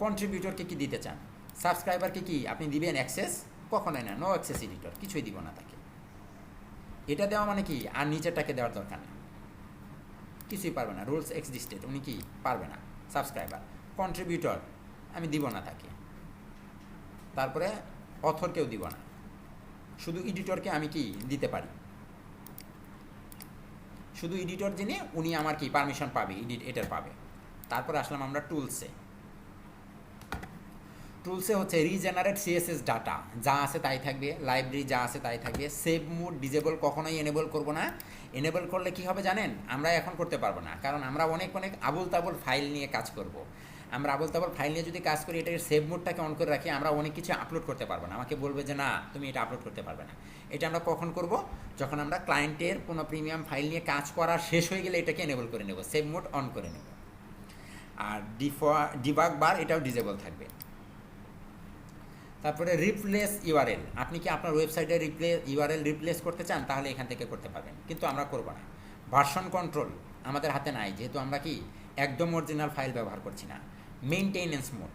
কন্ট্রিবিউটরকে কি দিতে চান, সাবস্ক্রাইবারকে কি আপনি দিবেন অ্যাক্সেস? কখনোই না, নো অ্যাক্সেস এডিটর, কিছুই দিব না তাকে। এটা দেওয়া মানে কি, আর নিচেরটাকে দেওয়ার দরকার নেই, কিছুই পারবে না। রুলস এক্সিস্টেড, উনি কি পারবে না। সাবস্ক্রাইবার, কন্ট্রিবিউটর আমি দিব না তাকে, তারপরে অথরকেও দিব না, শুধু এডিটরকে আমি কি দিতে পারি। শুধু এডিটর যিনি, উনি আমার কি পারমিশন পাবে, এটার পাবে। তারপর আসলাম আমরা টুলসে হচ্ছে রিজেনারেট সিএসএস ডাটা, যা আছে তাই থাকবে, লাইব্রেরি যা আছে তাই থাকবে। সেভ মোড ডিজেবল কখনোই এনেবল করব না, এনেবল করলে কি হবে জানেন? আমরা এখন করতে পারবো না, কারণ আমরা অনেক আবুল তাবুল ফাইল নিয়ে কাজ করব। আমরা আবুল তাবুল ফাইল নিয়ে যদি কাজ করি, এটাকে সেভ মোডটাকে অন করে রাখি, আমরা অনেক কিছু আপলোড করতে পারবো না, আমাকে বলবে যে না তুমি এটা আপলোড করতে পারবে না। এটা আমরা কখন করব? যখন আমরা ক্লায়েন্টের কোনো প্রিমিয়াম ফাইল নিয়ে কাজ করা শেষ হয়ে গেলে এটাকে এনেবল করে নেব, সেভ মোড অন করে নেব। আর ডিবাগ বার এটাও ডিজেবল থাকবে। তারপরে রিপ্লেস ইউআরএল, আপনি কি আপনার ওয়েবসাইটে ইউআরএল রিপ্লেস করতে চান তাহলে এখান থেকে করতে পারবেন, কিন্তু আমরা করব না। ভার্সন কন্ট্রোল আমাদের হাতে নাই, যেহেতু আমরা কি একদম অরিজিনাল ফাইল ব্যবহার করছি না। মেইনটেনেন্স মোড,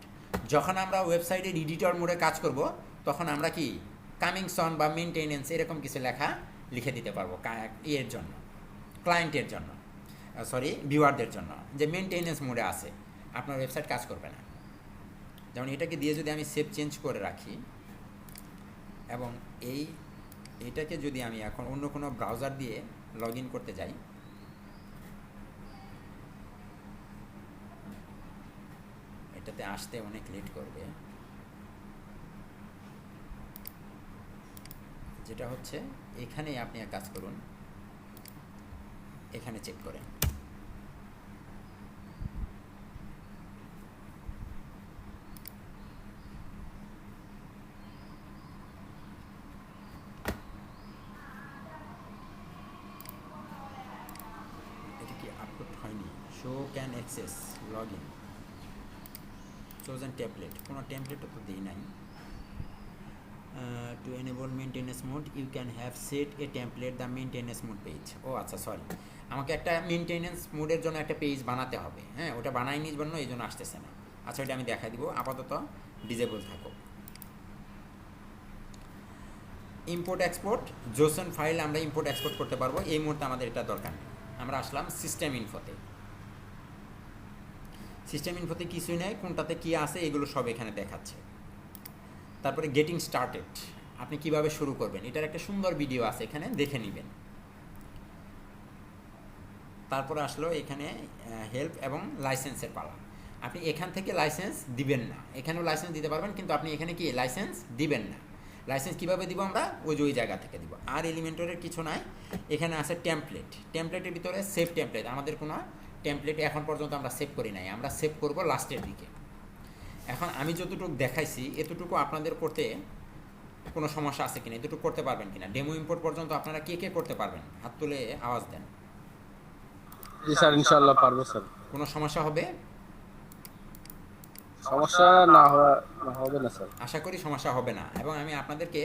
যখন আমরা ওয়েবসাইটের এডিটর মোডে কাজ করব তখন আমরা কি কামিং সন বা মেইনটেনেন্স এরকম কিছু লেখা লিখে দিতে পারবো এর জন্য, ক্লায়েন্টের জন্য, ভিউয়ারদের জন্য, যে মেইনটেনেন্স মোডে আছে, আপনার ওয়েবসাইট কাজ করবে না। যেমন এটাকে দিয়ে যদি আমি সেভ চেঞ্জ করে রাখি, এবং এইটাকে যদি আমি এখন অন্য কোনো ব্রাউজার দিয়ে লগ ইন করতে যাই, এটাতে আসতে অনেক লেট করবে। যেটা হচ্ছে এখানেই আপনি এক কাজ করুন, এখানে চেক করেন। Show can access log in chosen template, কোনো টেমপ্লেটও তো দিই নাই। To enable maintenance mode you can have set a template the maintenance mode page. ও আচ্ছা, সরি, আমাকে একটা মেনটেনেন্স মোডের জন্য একটা পেজ বানাতে হবে। হ্যাঁ, ওটা বানাইনি জন্য এই জন্য আসতেছে না। আচ্ছা, ওইটা আমি দেখাই দিব, আপাতত ডিজেবল থাকো। ইম্পোর্ট এক্সপোর্ট জোসন ফাইল আমরা ইম্পোর্ট এক্সপোর্ট করতে পারবো, এই মুহূর্তে আমাদের এটা দরকার নেই। আমরা আসলাম সিস্টেম ইনফোতে। সিস্টেম ইনফোতে কিছুই নেই, কোনটাতে কী আছে এগুলো সব এখানে দেখাচ্ছে। তারপরে গেটিং স্টার্টেড, আপনি কিভাবে শুরু করবেন এটার একটা সুন্দর ভিডিও আছে, এখানে দেখে নেবেন। তারপরে আসলো এখানে হেল্প এবং লাইসেন্সের পালা। আপনি এখান থেকে লাইসেন্স দিবেন না, এখানেও লাইসেন্স দিতে পারবেন, কিন্তু আপনি এখানে কি লাইসেন্স দিবেন না। লাইসেন্স কীভাবে দিব আমরা, ওই জায়গা থেকে দিব। আর এলিমেন্টরের কিছু নাই, এখানে আছে টেমপ্লেট। টেমপ্লেটের ভিতরে সেভ টেমপ্লেট, আমাদের কোনো টেমপ্লেট এখন পর্যন্ত আমরা সেভ করি নাই, আমরা সেভ করব লাস্টের দিকে। এখন আমি যতটুকু দেখাইছি এতটুকু আপনাদের করতে কোনো সমস্যা আছে কিনা, এতটুকু করতে পারবেন কিনা। ডেমো ইম্পোর্ট পর্যন্ত আপনারা কে কে করতে পারবেন, হাত তুলে আওয়াজ দেন। জি স্যার, ইনশাআল্লাহ পারবো স্যার। কোনো সমস্যা হবে? সমস্যা না হবে না স্যার, আশা করি সমস্যা হবে না। এবং আমি আপনাদেরকে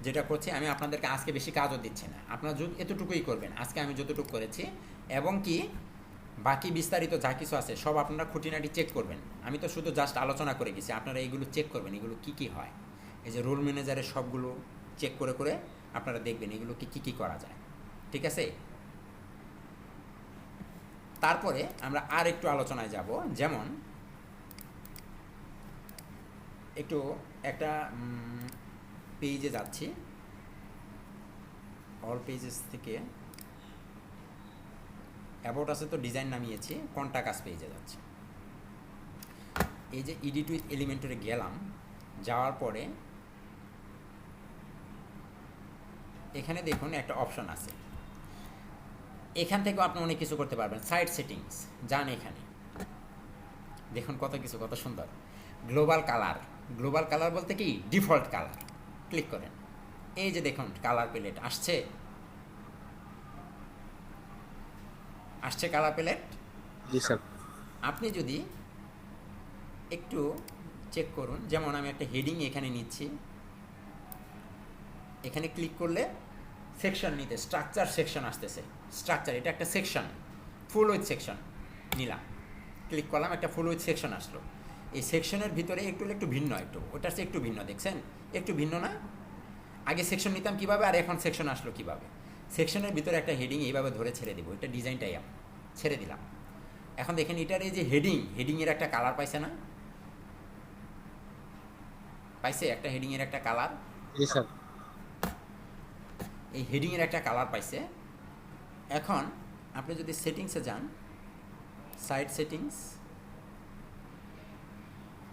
যেটা করছি, আমি আপনাদেরকে আজকে বেশি কাজও দিচ্ছি না, আপনারা এতটুকুই করবেন আজকে আমি যতটুকু করেছি। এবং কি বাকি বিস্তারিত যা কিছু আছে সব আপনারা খুঁটিনাটি চেক করবেন। আমি তো শুধু জাস্ট আলোচনা করে গেছি, আপনারা এইগুলো চেক করবেন, এগুলো কি কি হয়। এই যে রোল ম্যানেজারের সবগুলো চেক করে করে আপনারা দেখবেন এগুলো কি কি করা যায়, ঠিক আছে। তারপরে আমরা আর একটু আলোচনায় যাব, যেমন একটু একটা পেজে যাচ্ছি, অল পেজেস থেকে অ্যাবাউট আছে তো ডিজাইন নামিয়েছি, কন্টাক্ট পেজে যাচ্ছি। এই যে এডিট উইথ এলিমেন্টরে গেলাম, যাওয়ার পরে এখানে দেখুন একটা অপশন আছে, এখান থেকেও আপনি অনেক কিছু করতে পারবেন। সাইট সেটিংস যান, এখানে দেখুন কত কিছু, কত সুন্দর। গ্লোবাল কালার, গ্লোবাল কালার বলতে কি ডিফল্ট কালার, ক্লিক করেন। এই যে দেখুন কালার প্যালেট আসছে, আসছে কালার প্যালেট। জি স্যার। আপনি যদি একটু চেক করুন, যেমন আমি একটা হেডিং এখানে নিচ্ছি, এখানে ক্লিক করলে সেকশন নিতে স্ট্রাকচার সেকশন আসতেছে। স্ট্রাকচার এটা একটা সেকশন, ফুল উইথ সেকশন নিলাম, ক্লিক করলাম, একটা ফুল উইথ সেকশন আসলো। এই সেকশনের ভিতরে একটু ভিন্ন, একটু ওটার চেয়ে একটু ভিন্ন, দেখছেন একটু ভিন্ন না? আগে সেকশন নিতাম কিভাবে, আর এখন সেকশন আসলো কিভাবে। সেকশনের ভিতরে একটা হেডিং এইভাবে ধরে ছেড়ে দেবো, এটা ডিজাইনটাই ছেড়ে দিলাম। এখন দেখেন এটার এই যে হেডিংয়ের একটা কালার পাইছে না, পাইছে একটা হেডিংয়ের একটা কালার। জি স্যার। এই হেডিংয়ের একটা কালার পাইছে। এখন আপনি যদি সেটিংসে যান, সাইট সেটিংস,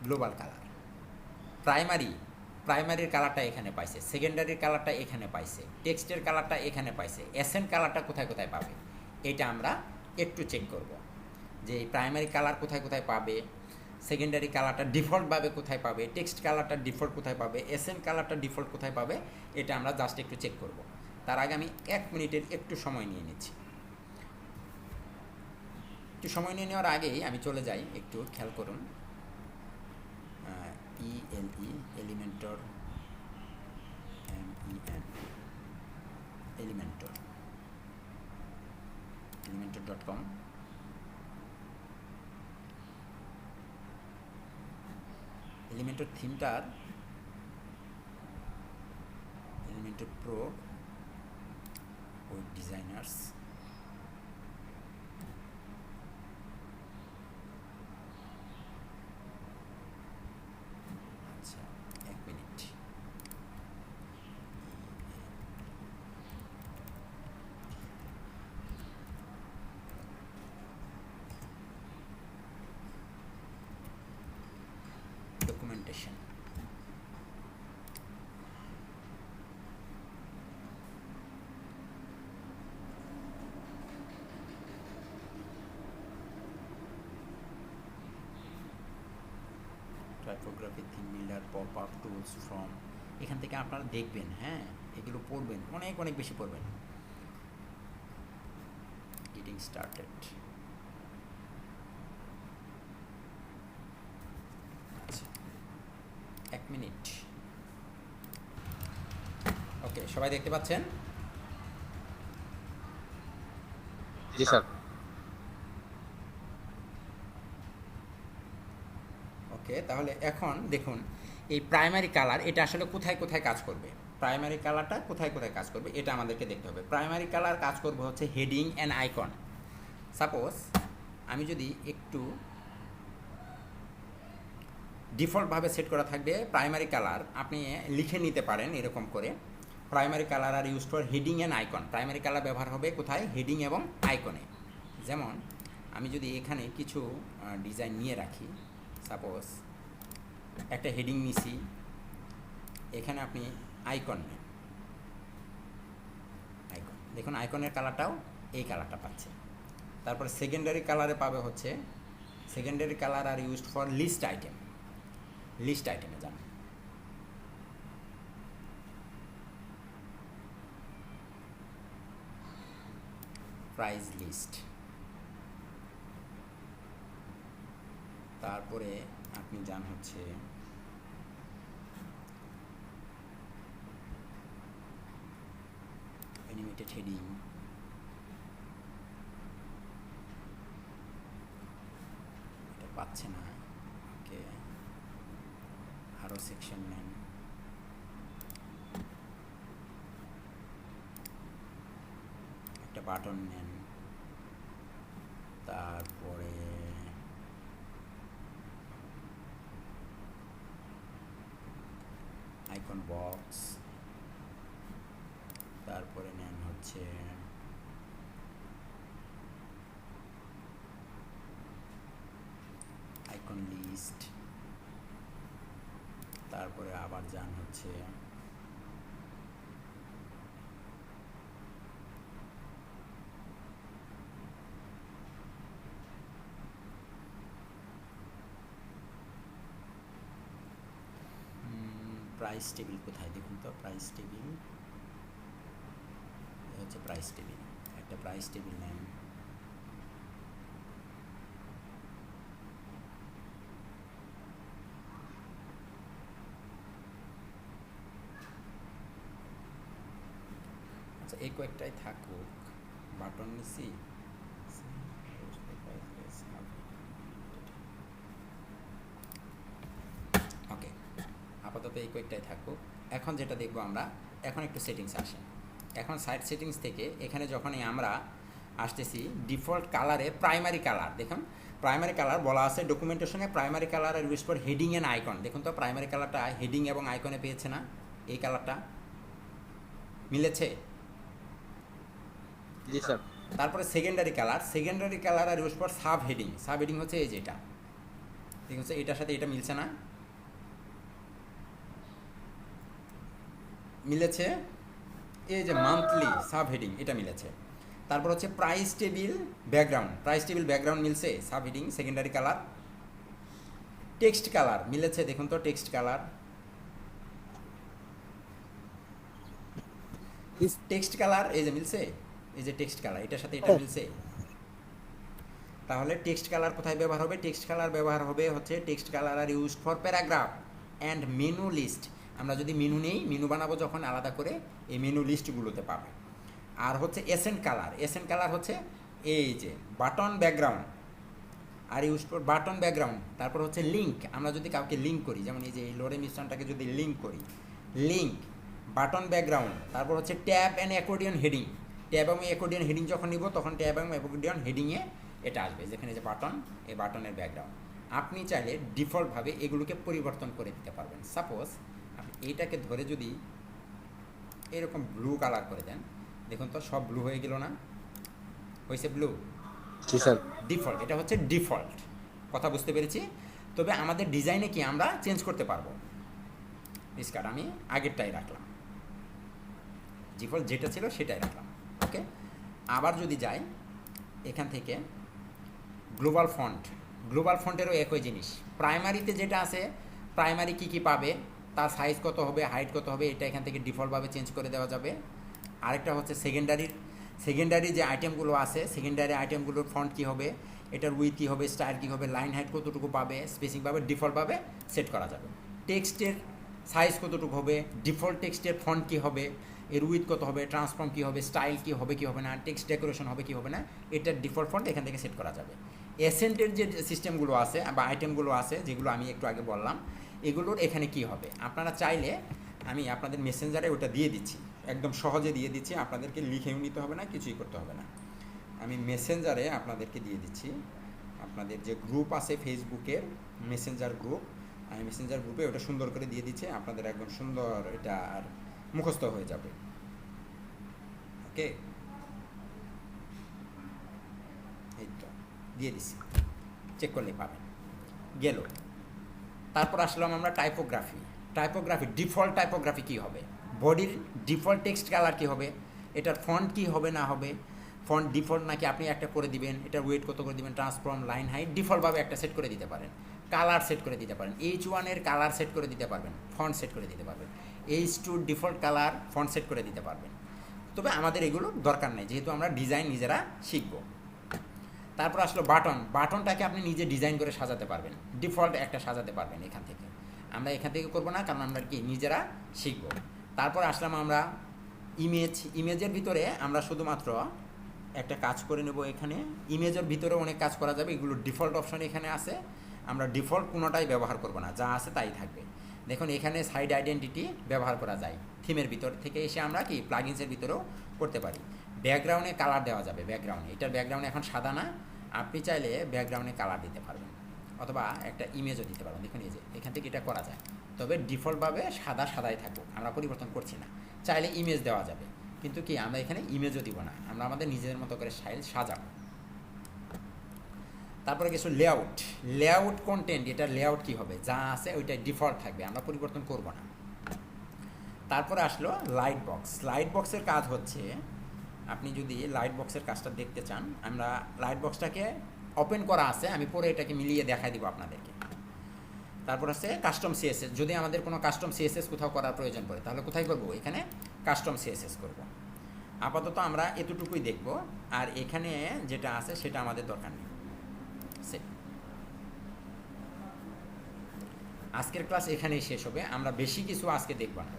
গ্লোবাল কালার, প্রাইমারির কালারটা এখানে পাইছে, সেকেন্ডারির কালারটা এখানে পাইছে, টেক্সটের কালারটা এখানে পাইছে, এসেন্ট কালারটা কোথায় কোথায় পাবে এটা আমরা একটু চেক করব, যে প্রাইমারি কালার কোথায় কোথায় পাবে, সেকেন্ডারি কালারটা ডিফল্টভাবে কোথায় পাবে, টেক্সট কালারটা ডিফল্ট কোথায় পাবে, এসেন্ট কালারটা ডিফল্ট কোথায় পাবে, এটা আমরা জাস্ট একটু চেক করব। তার আগে আমি 1 মিনিটের একটু সময় নিয়ে নিচ্ছি। একটু সময় নিয়ে নেওয়ার আগেই আমি চলে যাই, একটু খেয়াল করুন, এলিমেন্টর elementor.com। এলিমেন্টর থিমটার এলিমেন্টর প্রো উইথ ডিজাইনার্স, আচ্ছা 1 minute. Documentation, typography, theme builder, pop up tools form, এখান থেকে আপনারা দেখবেন। হ্যাঁ, এগুলো পড়বেন, অনেক অনেক বেশি পড়বেন। Getting started, minute. ওকে, সবাই দেখতে পাচ্ছেন? জি স্যার। ওকে, তাহলে এখন দেখুন এই প্রাইমারি কালার এটা আসলে কোথায় কোথায় কাজ করবে, প্রাইমারি কালারটা কোথায় কোথায় কাজ করবে এটা আমাদেরকে দেখতে হবে। প্রাইমারি কালার কাজ করবে হচ্ছে হেডিং অ্যান্ড আইকন। সাপোজ আমি যদি একটু ডিফল্টভাবে সেট করা থাকবে প্রাইমারি কালার, আপনি লিখে নিতে পারেন এরকম করে, primary colour R use for heading and icon. Primary colour ব্যবহার হবে কোথায়? হেডিং এবং আইকনে। যেমন আমি যদি এখানে কিছু ডিজাইন নিয়ে রাখি, সাপোজ একটা হেডিং নিছি, এখানে আপনি আইকন নেন, আইকন দেখুন আইকনের কালারটাও এই কালারটা পাচ্ছে। তারপরে সেকেন্ডারি কালারে পাবে হচ্ছে সেকেন্ডারি কালার আর used for list item. List আইটেমে যান, প্রাইস লিস্ট, তারপরে আপনি যান হচ্ছে অ্যানিমেটেড হেডিং, এটা পাচ্ছে না। ওকে, আরও সেকশন নেন, একটা বাটন নেন, তারপরে আইকন বক্স, তারপরে নেন হচ্ছে আইকন লিস্ট, তারপরে আবার যান হচ্ছে প্রাইস টেবিল। কোথায় দেখুন তো প্রাইস টেবিল, হচ্ছে প্রাইস টেবিল, একটা প্রাইস টেবিল নেন, আচ্ছা এই কয়েকটাই থাকুক। বাটন নিছি, ওকে আপাতত এই কয়েকটাই থাকুক। এখন যেটা দেখবো আমরা, এখন একটু সেটিংস আসে। এখন সাইড সেটিংস থেকে এখানে যখনই আমরা আসতেছি ডিফল্ট কালারে প্রাইমারি কালার, দেখুন প্রাইমারি কালার বলা আছে ডকুমেন্টেশনে primary colour R use for heading and icon. দেখুন তো প্রাইমারি কালারটা হেডিং এবং আইকনে পেয়েছে না? এই কালারটা মিলেছে? জি স্যার। তারপরে secondary colour R use for sub heading. Sub heading হচ্ছে এই যেটা, ঠিক আছে, এটার সাথে এটা মিলছে না? মিলেছে। এই যে মান্থলি সাব হেডিং এটা মিলেছে। তারপর হচ্ছে প্রাইস টেবিল ব্যাকগ্রাউন্ড মিলছে, sub heading secondary colour. Text colour মিলেছে, দেখুন তো টেক্সট কালার, টেক্সট কালার এই যে মিলছে, এই যে টেক্সট কালার এটার সাথে এটা মিলছে। তাহলে টেক্সট কালার কোথায় ব্যবহার হবে? টেক্সট কালার ব্যবহার হবে হচ্ছে text colour R use for paragraph and menu list. আমরা যদি মেনু নেই, মেনু বানাবো যখন আলাদা করে, এই মেনু লিস্টগুলোতে পাবে। আর হচ্ছে এসেন্ট কালার হচ্ছে এই যে button background are use for button background. তারপর হচ্ছে লিঙ্ক, আমরা যদি কাউকে লিঙ্ক করি, যেমন এই যে এই লোরে মিশ্রণটাকে যদি লিঙ্ক করি, লিঙ্ক বাটন ব্যাকগ্রাউন্ড। তারপর হচ্ছে tab and accordion heading, tab এবং অ্যাকর্ডিয়ন হেডিং যখন নিব তখন ট্যাব এবং অ্যাকর্ডিয়ন হেডিংয়ে এটা আসবে, যেখানে যে বাটন, এই বাটনের ব্যাকগ্রাউন্ড। আপনি চাইলে ডিফল্টভাবে এগুলোকে পরিবর্তন করে দিতে পারবেন। সাপোজ আপনি এইটাকে ধরে যদি এরকম ব্লু কালার করে দেন, দেখুন তো সব ব্লু হয়ে গেল না? হয়েছে ব্লু? জি স্যার। ডিফল্ট, এটা হচ্ছে ডিফল্ট, কথা বুঝতে পেরেছি। তবে আমাদের ডিজাইনে কি আমরা চেঞ্জ করতে পারবো। ডিসকার্ড আমি আগেরটাই রাখলাম, ডিফল্ট যেটা ছিল সেটাই রাখলাম। ওকে, আবার যদি যাই এখান থেকে গ্লোবাল ফন্টেরও একই জিনিস। প্রাইমারিতে যেটা আছে, প্রাইমারি কী পাবে, তার সাইজ কত হবে, হাইট কত হবে, এটা এখান থেকে ডিফল্টভাবে চেঞ্জ করে দেওয়া যাবে। আরেকটা হচ্ছে সেকেন্ডারি যে আইটেমগুলো আছে, সেকেন্ডারি আইটেমগুলোর ফন্ট কী হবে, এটার উইথ কী হবে, স্টাইল কী হবে, লাইন হাইট কতটুকু পাবে, স্পেসিংভাবে ডিফল্টভাবে সেট করা যাবে। সাইজ কতটুকু হবে, ডিফল্ট টেক্সটের ফন্ট কী হবে, এর উইথ কত হবে, ট্রান্সফর্ম কী হবে, স্টাইল কী হবে কী হবে না, টেক্সট ডেকোরেশন হবে কী হবে না, এটার ডিফল্ট ফন্ট এখান থেকে সেট করা যাবে। এসেন্টের যে সিস্টেমগুলো আছে বা আইটেমগুলো আছে যেগুলো আমি একটু আগে বললাম, এগুলোর এখানে কি হবে, আপনারা চাইলে আমি আপনাদের মেসেঞ্জারে ওটা দিয়ে দিচ্ছি, একদম সহজে দিয়ে দিচ্ছি, আপনাদেরকে লিখেও নিতে হবে না, কিছুই করতে হবে না। আমি মেসেঞ্জারে আপনাদেরকে দিয়ে দিচ্ছি, আপনাদের যে গ্রুপ আছে ফেসবুকের মেসেঞ্জার গ্রুপ, আমি মেসেঞ্জার গ্রুপে ওটা সুন্দর করে দিয়ে দিচ্ছি, আপনাদের একদম সুন্দর এটা আর মুখস্থ হয়ে যাবে। ওকে, এই তো দিয়ে দিচ্ছি, চেক করলে পাবেন। গেল। তারপর আসলাম আমরা টাইপোগ্রাফি। ডিফল্ট টাইপোগ্রাফি কী হবে, বডির ডিফল্ট টেক্সট কালার কী হবে, এটার ফন্ট কী হবে না হবে, ফন্ট ডিফল্ট নাকি আপনি একটা করে দিবেন, এটার ওয়েট কত করে দিবেন, ট্রান্সফর্ম, লাইন হাইট ডিফল্টভাবে একটা সেট করে দিতে পারেন, কালার সেট করে দিতে পারেন, H1-এর কালার সেট করে দিতে পারবেন, ফন্ট সেট করে দিতে পারবেন, H2 default colour font set করে দিতে পারবেন। তবে আমাদের এগুলো দরকার নেই, যেহেতু আমরা ডিজাইন নিজেরা শিখব। তারপর আসলো বাটনটাকে আপনি নিজে ডিজাইন করে সাজাতে পারবেন, ডিফল্ট একটা সাজাতে পারবেন এখান থেকে। আমরা এখান থেকে করবো না, কারণ আমরা কি নিজেরা শিখব। তারপর আসলাম আমরা ইমেজের ভিতরে আমরা শুধুমাত্র একটা কাজ করে নেব। এখানে ইমেজের ভিতরে অনেক কাজ করা যাবে, এগুলো ডিফল্ট অপশন এখানে আছে, আমরা ডিফল্ট কোনোটাই ব্যবহার করব না, যা আছে তাই থাকবে। দেখুন এখানে সাইড আইডেন্টিটি ব্যবহার করা যায়, থিমের ভিতর থেকে এসে আমরা কি প্লাগইনসের ভিতরেও করতে পারি। ব্যাকগ্রাউন্ডে কালার দেওয়া যাবে, এটার ব্যাকগ্রাউন্ডে এখন সাদা না, আপনি চাইলে ব্যাকগ্রাউন্ডে কালার দিতে পারবেন, অথবা একটা ইমেজও দিতে পারবেন। দেখুন এই যে এখান থেকে এটা করা যায়, তবে ডিফল্টভাবে সাদাই থাকুক, আমরা পরিবর্তন করছি না। চাইলে ইমেজ দেওয়া যাবে, কিন্তু কি আমরা এখানে ইমেজও দিব না, আমরা আমাদের নিজেদের মতো করে স্টাইল সাজাবো। তারপরে কিছু লেআউট কন্টেন্ট, এটা লেআউট কী হবে, যা আছে ওইটাই ডিফল্ট থাকবে, আমরা পরিবর্তন করব না। তারপরে আসলো লাইট বক্সের কাজ হচ্ছে, আপনি যদি লাইট বক্সের কাজটা দেখতে চান, আমরা লাইট বক্সটাকে ওপেন করা আছে, আমি পরে এটাকে মিলিয়ে দেখাই দিব আপনাদেরকে। তারপর আছে কাস্টম সিএসএস, যদি আমাদের কোনো কাস্টম সিএসএস কোথাও করার প্রয়োজন পড়ে তাহলে কোথায় করব, এখানে কাস্টম সিএসএস করব। আপাতত আমরা এতটুকুই দেখব, আর এখানে যেটা আছে সেটা আমাদের দরকার নেই। আজকের ক্লাস এখানেই শেষ হবে, আমরা বেশি কিছু আজকে দেখব না,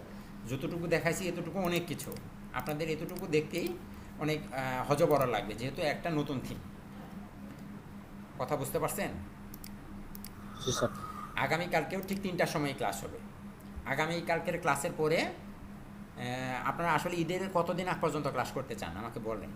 যতটুকু দেখাইছি এতটুকু অনেক কিছু, আপনাদের এতটুকু দেখতেই অনেক হজবড় লাগবে, যেহেতু একটা নতুন থিম। কথা বুঝতে পারছেন? জি স্যার। আগামীকালকেও ঠিক 3টার সময় ক্লাস হবে। আগামীকালকের ক্লাসের পরে আপনারা আসলে ঈদের কতদিন আগ পর্যন্ত ক্লাস করতে চান আমাকে বললেন।